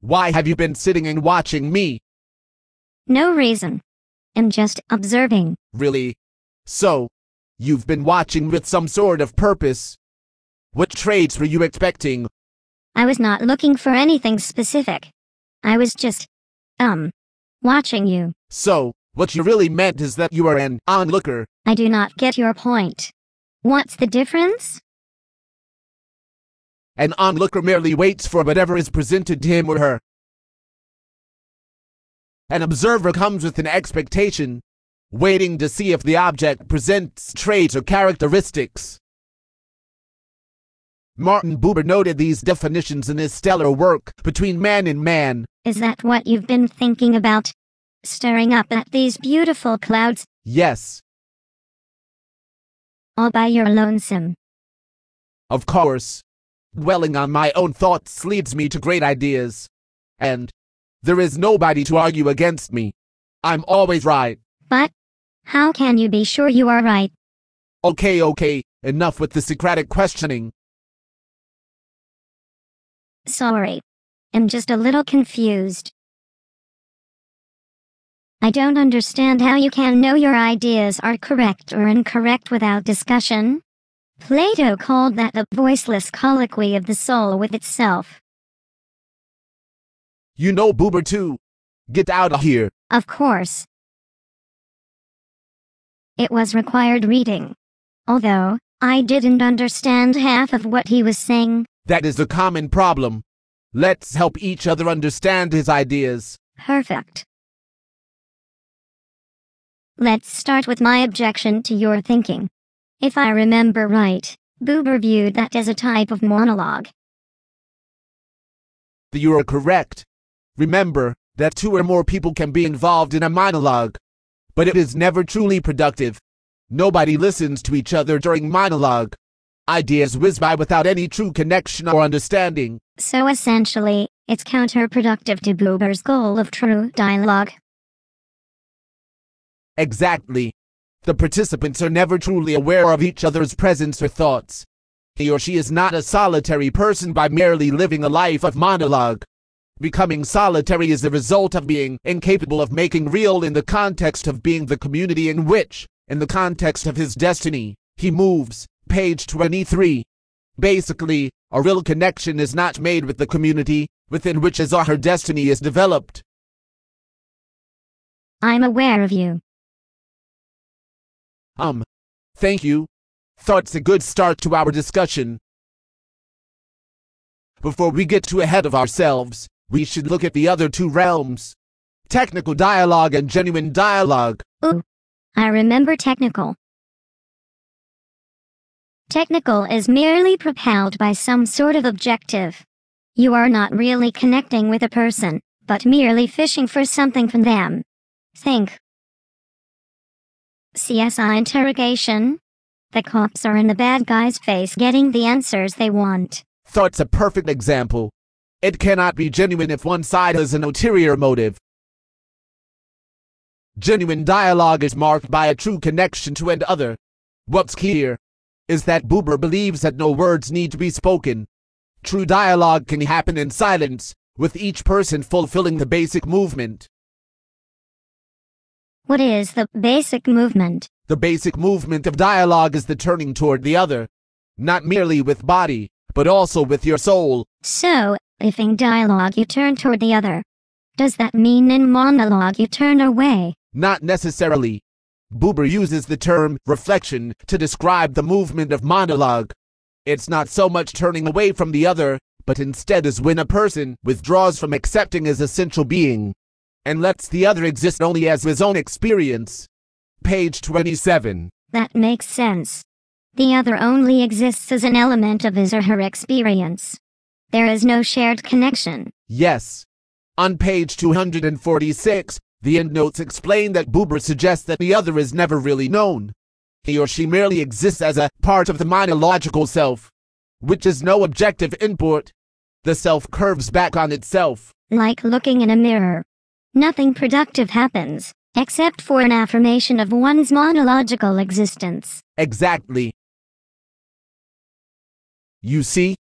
Why have you been sitting and watching me? No reason. I'm just observing. Really? So, you've been watching with some sort of purpose? What traits were you expecting? I was not looking for anything specific. I was just, watching you. So, what you really meant is that you are an onlooker. I do not get your point. What's the difference? An onlooker merely waits for whatever is presented to him or her. An observer comes with an expectation, waiting to see if the object presents traits or characteristics. Martin Buber noted these definitions in his stellar work, Between Man and Man. Is that what you've been thinking about? Staring up at these beautiful clouds? Yes. All by your lonesome. Of course. Dwelling on my own thoughts leads me to great ideas. And there is nobody to argue against me. I'm always right. But how can you be sure you are right? Okay, enough with the Socratic questioning. Sorry. I'm just a little confused. I don't understand how you can know your ideas are correct or incorrect without discussion. Plato called that the voiceless colloquy of the soul with itself. You know Buber too. Get out of here. Of course. It was required reading. Although, I didn't understand half of what he was saying. That is a common problem. Let's help each other understand his ideas. Perfect. Let's start with my objection to your thinking. If I remember right, Buber viewed that as a type of monologue. You are correct. Remember that two or more people can be involved in a monologue, but it is never truly productive. Nobody listens to each other during monologue. Ideas whiz by without any true connection or understanding. So essentially, it's counterproductive to Buber's goal of true dialogue. Exactly. The participants are never truly aware of each other's presence or thoughts. He or she is not a solitary person by merely living a life of monologue. Becoming solitary is the result of being incapable of making real in the context of being the community in which, in the context of his destiny, he moves. Page 23. Basically, a real connection is not made with the community within which his or her destiny is developed. I'm aware of you. Thank you. Thought's a good start to our discussion. Before we get too ahead of ourselves, we should look at the other two realms. Technical dialogue and genuine dialogue. Ooh, I remember technical. Technical is merely propelled by some sort of objective. You are not really connecting with a person, but merely fishing for something from them. Think. CSI interrogation. The cops are in the bad guy's face getting the answers they want. Thought's a perfect example. It cannot be genuine if one side has an ulterior motive. Genuine dialogue is marked by a true connection to another. What's key here is that Buber believes that no words need to be spoken. True dialogue can happen in silence, with each person fulfilling the basic movement. What is the basic movement? The basic movement of dialogue is the turning toward the other, not merely with body, but also with your soul. So, if in dialogue you turn toward the other, does that mean in monologue you turn away? Not necessarily. Buber uses the term reflection to describe the movement of monologue. It's not so much turning away from the other, but instead is when a person withdraws from accepting his essential being and lets the other exist only as his own experience. Page 27. That makes sense. The other only exists as an element of his or her experience. There is no shared connection. Yes. On page 246, the endnotes explain that Buber suggests that the other is never really known. He or she merely exists as a part of the monological self, which is no objective import. The self curves back on itself. Like looking in a mirror. Nothing productive happens, except for an affirmation of one's monological existence. Exactly. You see,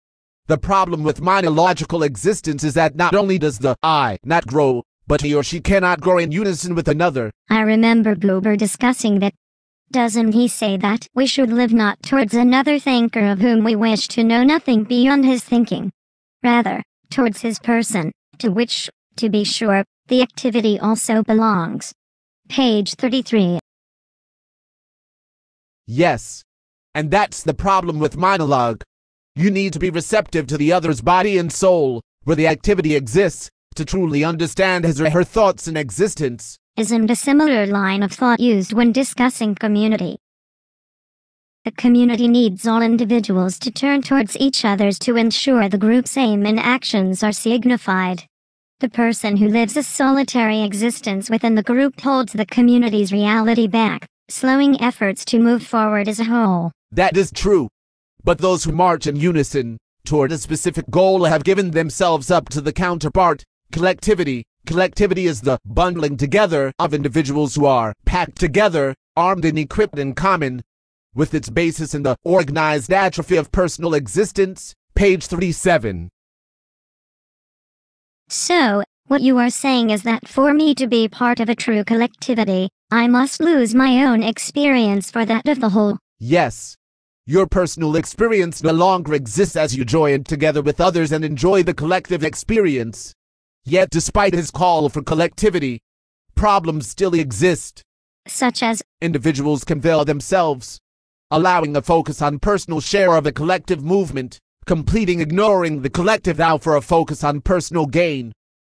The problem with monological existence is that not only does the I not grow, but he or she cannot grow in unison with another. I remember Buber discussing that. Doesn't he say that we should live not towards another thinker of whom we wish to know nothing beyond his thinking, rather, towards his person, to which, to be sure, the activity also belongs. Page 33. Yes. And that's the problem with monologue. You need to be receptive to the other's body and soul, where the activity exists, to truly understand his or her thoughts and existence. Isn't a similar line of thought used when discussing community? The community needs all individuals to turn towards each others to ensure the group's aim and actions are signified. The person who lives a solitary existence within the group holds the community's reality back, slowing efforts to move forward as a whole. That is true. But those who march in unison toward a specific goal have given themselves up to the counterpart, collectivity. Collectivity is the bundling together of individuals who are packed together, armed and equipped in common, with its basis in the organized atrophy of personal existence. Page 37. So, what you are saying is that for me to be part of a true collectivity, I must lose my own experience for that of the whole. Yes. Your personal experience no longer exists as you join together with others and enjoy the collective experience. Yet despite his call for collectivity, problems still exist. Such as? Individuals can veil themselves, allowing a focus on personal share of the collective movement, ignoring the collective vow for a focus on personal gain.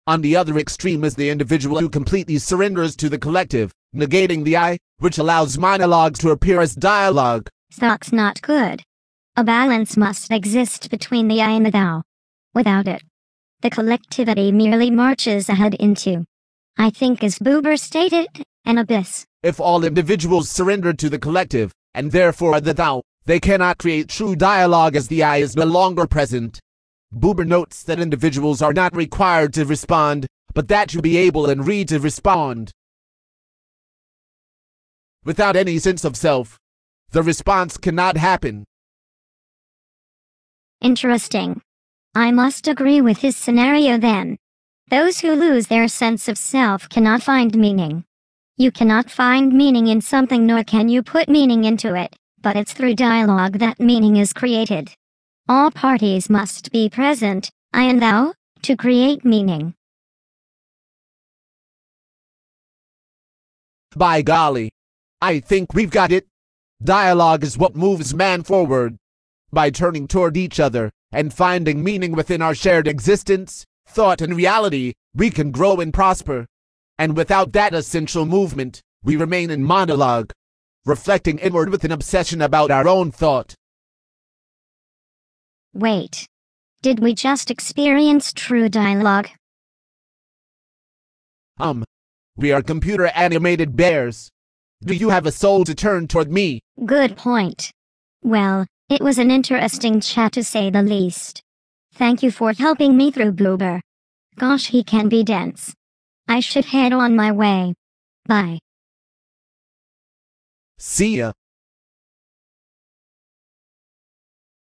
On the other extreme is the individual who completely surrenders to the collective, negating the I, which allows monologues to appear as dialogue. That's not good. A balance must exist between the I and the thou. Without it, the collectivity merely marches ahead into, I think as Buber stated, an abyss. If all individuals surrender to the collective, and therefore the thou, they cannot create true dialogue as the I is no longer present. Buber notes that individuals are not required to respond, but that you be able and read to respond. Without any sense of self, the response cannot happen. Interesting. I must agree with his scenario then. Those who lose their sense of self cannot find meaning. You cannot find meaning in something nor can you put meaning into it, but it's through dialogue that meaning is created. All parties must be present, I and thou, to create meaning. By golly, I think we've got it. Dialogue is what moves man forward. By turning toward each other and finding meaning within our shared existence, thought and reality, we can grow and prosper. And without that essential movement, we remain in monologue, reflecting inward with an obsession about our own thought. Wait. Did we just experience true dialogue? We are computer-animated bears. Do you have a soul to turn toward me? Good point. Well, it was an interesting chat to say the least. Thank you for helping me through Buber. Gosh, he can be dense. I should head on my way. Bye. See ya.